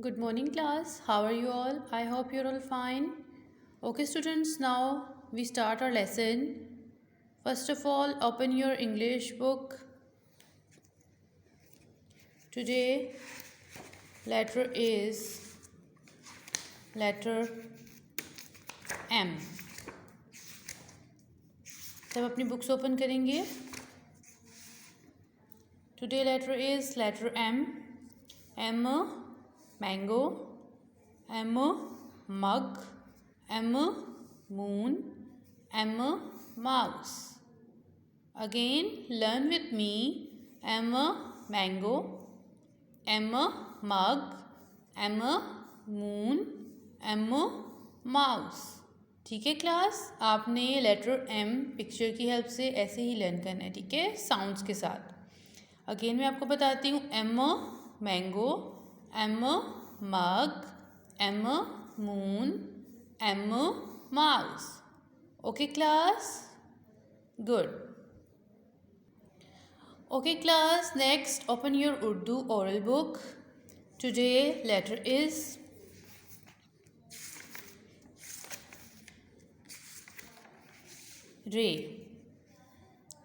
Good morning class. How are you all? I hope you're all fine. Okay students, now we start our lesson. First of all, open your English book. Today letter is letter M. सब अपनी books open करेंगे. Today letter is letter M. M mango, M mug, M moon, M mouse. Again learn with me. M mango, M mug, M moon, M mouse. ठीक है class, आपने letter M picture की help से ऐसे ही learn करना है. ठीक है, साउंड्स के साथ. अगेन मैं आपको बताती हूँ. M mango, M mug, M moon, M mouse. Okay class, good. Okay class, next open your Urdu oral book. Today letter is रे.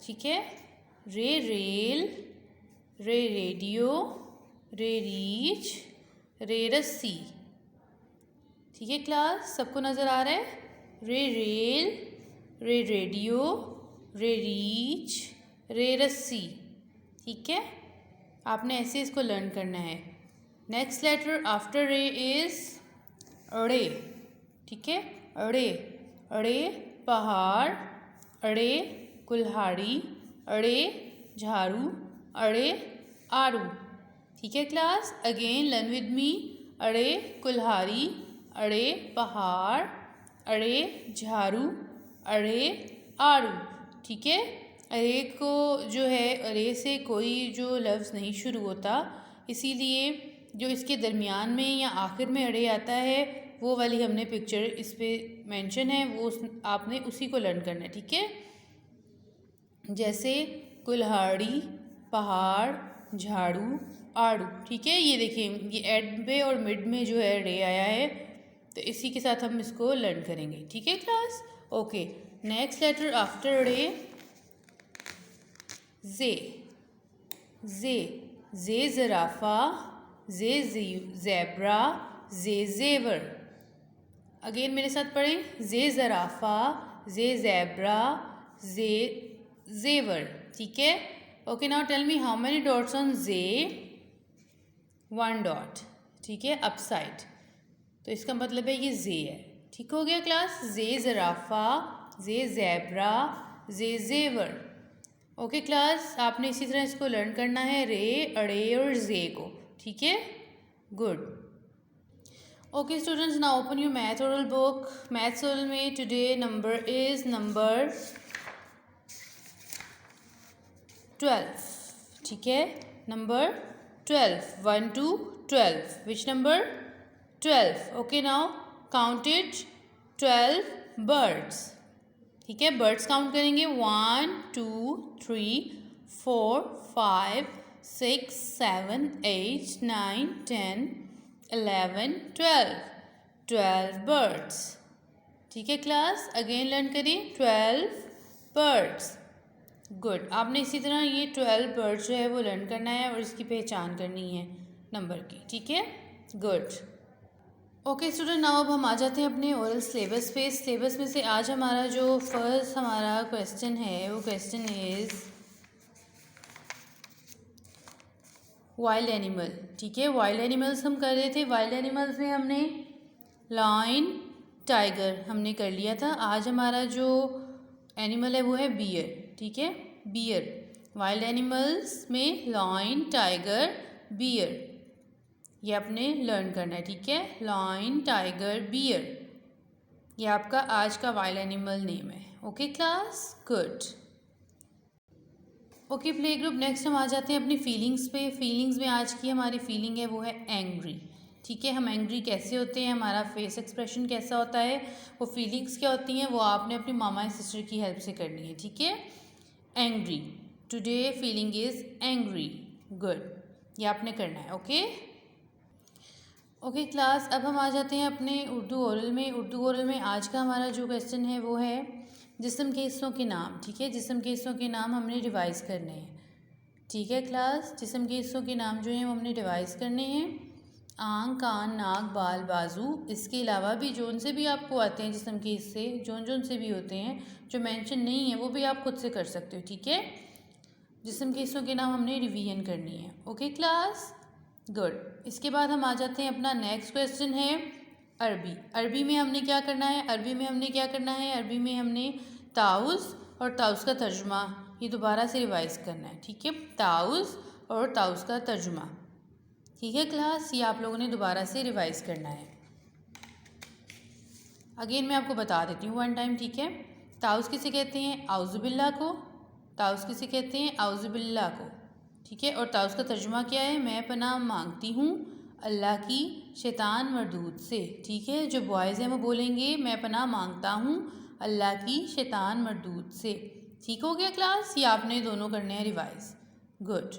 ठीक है, रे रेल, रे रेडियो, रे रीच, रे रस्सी. ठीक है क्लास, सबको नज़र आ रहा है. रे रेल, रे रेडियो, रे रीच, रे रस्सी. ठीक है, आपने ऐसे इसको लर्न करना है. नेक्स्ट लेटर आफ्टर रे इज अड़े. ठीक है, अड़े. अड़े पहाड़, अड़े कुल्हाड़ी, अड़े झाड़ू, अड़े आड़ू. ठीक है class, again learn with me. अड़े कुल्हाड़ी, अड़े पहाड़, अड़े झाड़ू, अड़े आड़ू. ठीक है, अरे को जो है अरे से कोई जो लफ्ज़ नहीं शुरू होता, इसीलिए जो इसके दरमियान में या आखिर में अड़े आता है वो वाली हमने पिक्चर इस पे मेंशन है, वो आपने उसी को लर्न करना है. ठीक है, जैसे कुल्हाड़ी, पहाड़, झाड़ू, आड़ू. ठीक है, ये देखिए, ये एंड पे और मिड में जो है रे आया है, तो इसी के साथ हम इसको लर्न करेंगे. ठीक है class, okay. Next letter after रे जे. जे, जे ज़राफ़ा, जे ज़ेब्रा, जे ज़ेवर. अगेन मेरे साथ पढ़ें. जे ज़राफ़ा, जे ज़ेब्रा, जे ज़ेवर. ठीक है, okay. Now tell me how many dots on जे. 1 डॉट. ठीक है, अपसाइड, तो इसका मतलब है ये जे है. ठीक हो गया क्लास. जे ज़राफ़ा, जे ज़ेब्रा, जे ज़ेवर. ओके क्लास, आपने इसी तरह इसको लर्न करना है, रे, अड़े और जे को. ठीक है, good. Okay students, now open your math oral book. Maths oral में टुडे नंबर इज नंबर 12. ठीक है, number 12. 1 to 12. Which number? 12. Okay, now count it. 12 birds. ठीक है, बर्ड्स काउंट करेंगे. 1 2 3 4 5 6 7 8 9 10 11 12. 12 बर्ड्स. ठीक है क्लास, अगेन लर्न करें. 12 बर्ड्स. गुड. आपने इसी तरह ये 12 बर्ड्स जो है वो लर्न करना है और इसकी पहचान करनी है नंबर की. ठीक है, गुड. ओके स्टूडेंट, नाउ अब हम आ जाते हैं अपने ओरल सिलेबस पे. सिलेबस में से आज हमारा जो फर्स्ट हमारा क्वेश्चन है वो क्वेश्चन इज वाइल्ड एनिमल. ठीक है, वाइल्ड एनिमल्स हम कर रहे थे. वाइल्ड एनिमल्स में हमने लायन, टाइगर हमने कर लिया था. आज हमारा जो एनिमल है वो है बियर. ठीक है, बियर. वाइल्ड एनिमल्स में लायन, टाइगर, बियर, ये आपने लर्न करना है. ठीक है, लायन, टाइगर, बियर, ये आपका आज का वाइल्ड एनिमल नेम है. Okay class, good. Okay play group, next हम आ जाते हैं अपनी फीलिंग्स पे. फीलिंग्स में आज की हमारी फीलिंग है वो है एंग्री. ठीक है, हम एंग्री कैसे होते हैं, हमारा फेस एक्सप्रेशन कैसा होता है, वो फीलिंग्स क्या होती हैं, वो आपने अपनी मामा या सिस्टर की हेल्प से करनी है. ठीक है, angry. Today feeling is angry. Good, ये आपने करना है. ओके. ओके क्लास, अब हम आ जाते हैं अपने उर्दू ओरल में। उर्दू ओरल में आज का हमारा जो क्वेश्चन है वो है जिस्म के हिस्सों के नाम। ठीक है, जिस्म के हिस्सों के नाम हमने रिवाइज़ करने हैं। ठीक है क्लास, जिस्म के हिस्सों के नाम जो हैं वो हमने रिवाइज़ करने हैं। आँख, कान, नाक, बाल, बाजू, इसके अलावा भी जोन से भी आपको आते हैं जिस्म के हिस्से, जोन से भी होते हैं, जो मेंशन नहीं है वो भी आप खुद से कर सकते हो। ठीक है, जिस्म के हिस्सों के नाम हमने रिवीजन करनी है। Okay class, good. इसके बाद हम आ जाते हैं, अपना नेक्स्ट क्वेश्चन है अरबी। अरबी में हमने क्या करना है? अरबी में हमने ताउस और ताउस का तर्जुमा ये दोबारा से रिवाइज़ करना है। ठीक है, ताउस और ताउस का तर्जुमा। ठीक है क्लास, ये आप लोगों ने दोबारा से रिवाइज़ करना है। अगेन मैं आपको बता देती हूँ वन टाइम। ठीक है, ताउस किसे कहते हैं? आउज़ुबिल्लाह को। ताउस किसे कहते हैं? आउज़ुबिल्लाह को। ठीक है, और ताउस का तर्जुमा क्या है? मैं पनाह मांगती हूँ अल्लाह की शैतान मरदूद से। ठीक है, जो बॉयज़ हैं वो बोलेंगे मैं पनाह मांगता हूँ अल्लाह की शैतान मरदूद से। ठीक हो गया क्लास, ये आपने दोनों करने हैं revise. Good.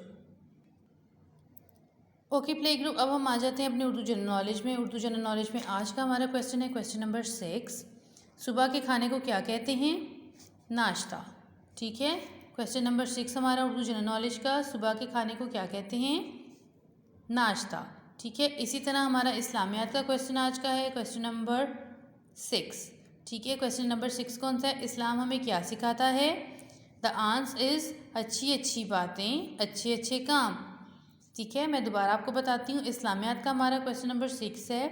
Okay play group, अब हम आ जाते हैं अपने उर्दू जनरल नॉलेज में। उर्दू जनरल नॉलेज में आज का हमारा क्वेश्चन है क्वेश्चन नंबर 6। सुबह के खाने को क्या कहते हैं? नाश्ता। ठीक है, क्वेश्चन नंबर 6 हमारा उर्दू जनरल नॉलेज का, सुबह के खाने को क्या कहते हैं? नाश्ता। ठीक है, इसी तरह हमारा इस्लामियात का क्वेश्चन आज का है क्वेश्चन नंबर 6। ठीक है, क्वेश्चन नंबर 6 कौन सा है? इस्लाम हमें क्या सिखाता है? द आंसर इज़ अच्छी अच्छी बातें, अच्छे अच्छे काम। ठीक है, मैं दोबारा आपको बताती हूँ। इस्लामियात का हमारा क्वेश्चन नंबर 6 है,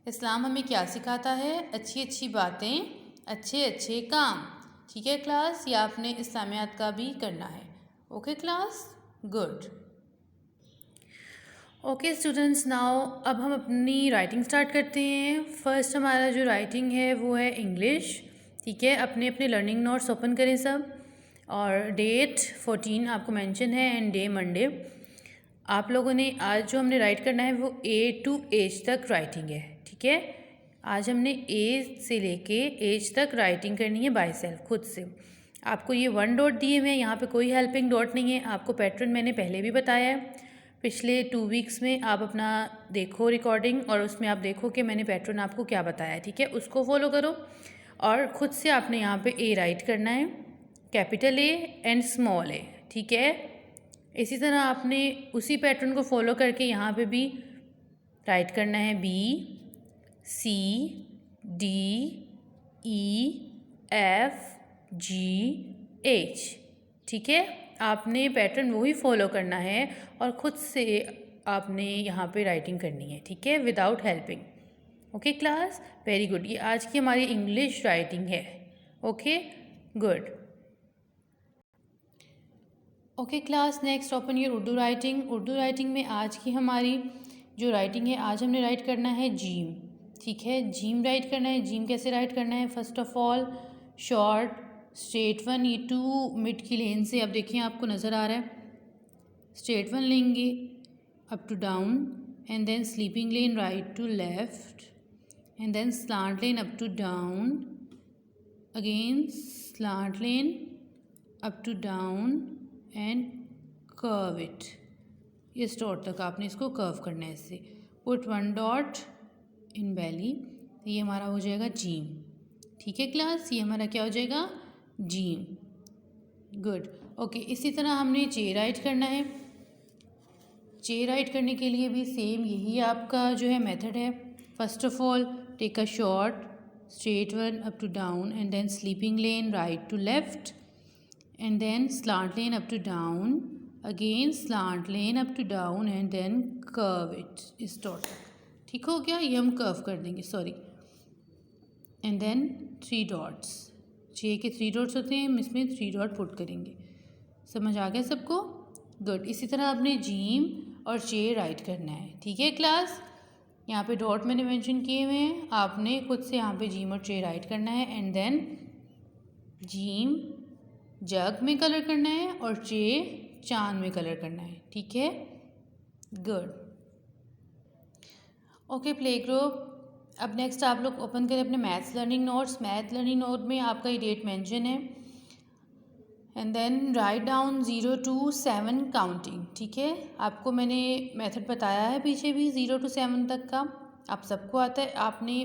इस्लाम हमें क्या सिखाता है? अच्छी अच्छी बातें, अच्छे अच्छे काम। ठीक है क्लास, ये आपने इस्लामियात का भी करना है। Okay class, good. Okay students, now अब हम अपनी राइटिंग स्टार्ट करते हैं। फर्स्ट हमारा जो राइटिंग है वो है इंग्लिश। ठीक है, अपने अपने लर्निंग नोट्स ओपन करें सब, और डेट 14 आपको मेंशन है एंड डे मंडे। आप लोगों ने आज जो हमने राइट करना है वो ए टू एज तक राइटिंग है। ठीक है, आज हमने ए से लेके एज तक राइटिंग करनी है बाय सेल्फ, खुद से। आपको ये 1 डॉट दिए हुए हैं, यहाँ पे कोई हेल्पिंग डॉट नहीं है। आपको पैटर्न मैंने पहले भी बताया है, पिछले 2 वीक्स में आप अपना देखो रिकॉर्डिंग, और उसमें आप देखो कि मैंने पैटर्न आपको क्या बताया है। ठीक है, उसको फॉलो करो, और ख़ुद से आपने यहाँ पे ए राइट करना है, कैपिटल ए एंड स्मॉल ए। ठीक है, इसी तरह आपने उसी पैटर्न को फॉलो करके यहाँ पे भी राइट करना है बी, सी, डी, ई, एफ, जी, एच। ठीक है, आपने पैटर्न वही फॉलो करना है और ख़ुद से आपने यहाँ पे राइटिंग करनी है। ठीक है, without helping. Okay class, very good. ये आज की हमारी इंग्लिश राइटिंग है। Okay, good. Okay class, next open your Urdu writing. Urdu writing में आज की हमारी जो राइटिंग है, आज हमने राइट करना है जीम। ठीक है, जीम राइट करना है। जीम कैसे राइट करना है? First of all short straight one, ये 2 मिड की लेन से, अब देखिए आपको नज़र आ रहा है, स्ट्रेट वन लेंगे up to down, and then sleeping line right to left, and then slant line up to down, again slant line up to down and curve it. इस डॉट तक आपने इसको कर्व करना है इससे। पुट 1 डॉट इन बैली, ये हमारा हो जाएगा जीम। ठीक है क्लास, ये हमारा क्या हो जाएगा? जीम। गुड। ओके, इसी तरह हमने जे राइट करना है। जे राइट करने के लिए भी सेम यही आपका जो है मेथड है। First of all take a short straight one up to down, and then sleeping line right to left, and then slant lane up to down, again slant lane up to down, and then curve it इस dot तक। ठीक हो गया, ये हम curve कर देंगे, sorry. And then 3 dots, जे के 3 डॉट्स होते हैं, हम इसमें 3 डॉट पुट करेंगे। समझ आ गया सबको? गुड। इसी तरह आपने जीम और जे राइट करना है। ठीक है क्लास, यहाँ पे डॉट मैंने मेंशन किए हुए हैं, आपने खुद से यहाँ पे जीम और जे राइट करना है, एंड देन जीम जग में कलर करना है और जे चांद में कलर करना है। ठीक है, गुड। ओके प्ले ग्रुप, अब नेक्स्ट आप लोग ओपन करें अपने maths learning notes. Math learning note में आपका ये डेट मेंशन है, and then write down 0 to 7 counting. ठीक है, आपको मैंने मेथड बताया है पीछे भी 0 to 7 तक का। आप सबको आता है, आपने